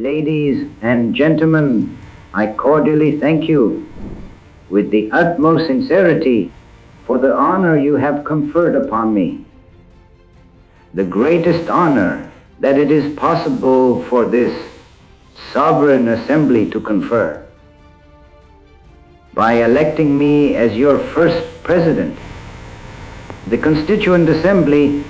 Ladies and gentlemen, I cordially thank you with the utmost sincerity for the honor you have conferred upon me. The greatest honor that it is possible for this sovereign assembly to confer by electing me as your first president. The Constituent Assembly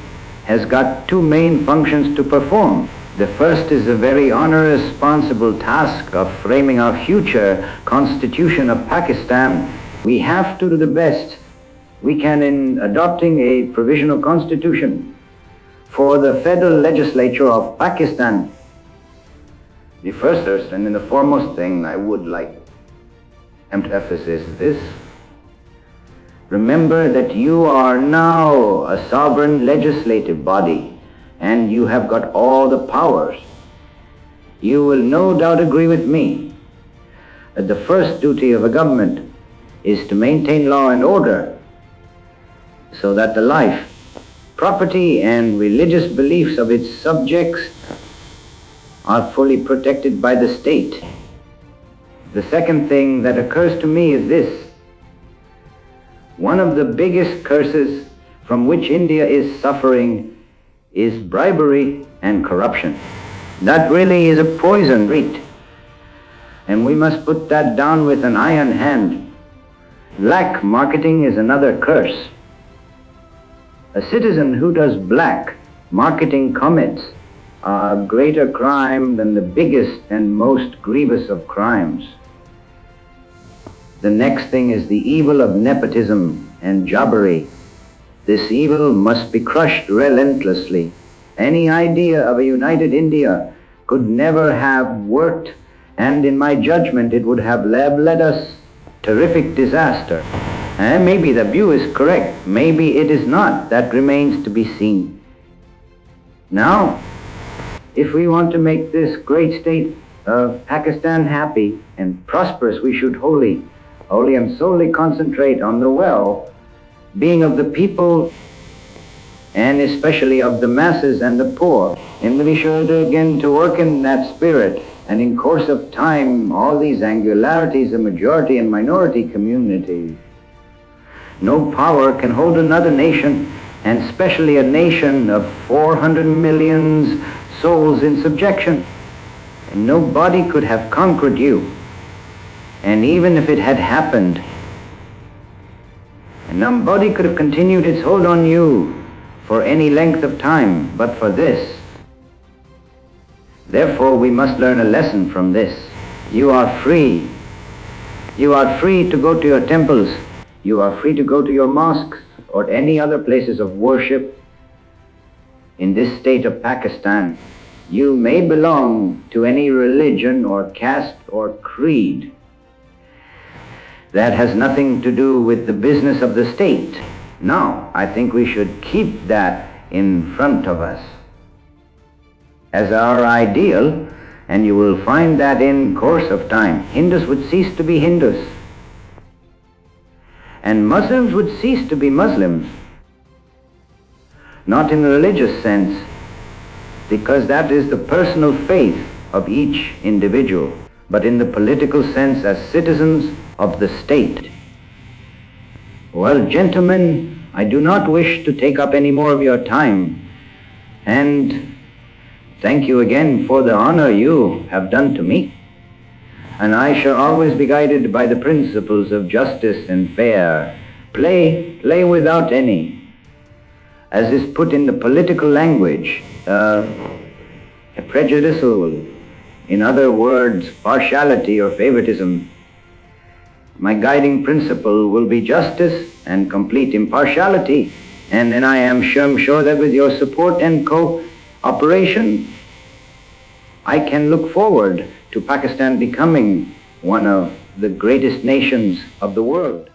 has got two main functions to perform. The first is the very onerous, responsible task of framing our future Constitution of Pakistan. We have to do the best we can in adopting a provisional constitution for the federal legislature of Pakistan. The first and the foremost thing I would like to emphasize is this. Remember that you are now a sovereign legislative body, and you have got all the powers. You will no doubt agree with me that the first duty of a government is to maintain law and order so that the life, property, and religious beliefs of its subjects are fully protected by the state. The second thing that occurs to me is this. One of the biggest curses from which India is suffering is bribery and corruption. That really is a poison reed, and we must put that down with an iron hand. Black marketing is another curse. A citizen who does black marketing commits a greater crime than the biggest and most grievous of crimes. The next thing is the evil of nepotism and jobbery. This evil must be crushed relentlessly. Any idea of a united India could never have worked, and in my judgment it would have led us terrific disaster. And maybe the view is correct, maybe it is not. That remains to be seen. Now, if we want to make this great state of Pakistan happy and prosperous, we should wholly and solely concentrate on the well-being of the people, and especially of the masses and the poor. And we should again to work in that spirit, and in course of time, all these angularities of majority and minority communities. No power can hold another nation, and especially a nation of 400 million souls in subjection. And nobody could have conquered you. And even if it had happened, and nobody could have continued its hold on you for any length of time but for this. Therefore, we must learn a lesson from this. You are free. You are free to go to your temples. You are free to go to your mosques or any other places of worship in this state of Pakistan. You may belong to any religion or caste or creed. That has nothing to do with the business of the state. No, I think we should keep that in front of us as our ideal, and you will find that in course of time, Hindus would cease to be Hindus, and Muslims would cease to be Muslims. Not in the religious sense, because that is the personal faith of each individual, but in the political sense as citizens of the state. Well, gentlemen, I do not wish to take up any more of your time, and thank you again for the honor you have done to me. And I shall always be guided by the principles of justice and fair play without any, as is put in the political language, prejudicial, in other words, partiality or favoritism. My guiding principle will be justice and complete impartiality, and then I am sure that with your support and cooperation, I can look forward to Pakistan becoming one of the greatest nations of the world.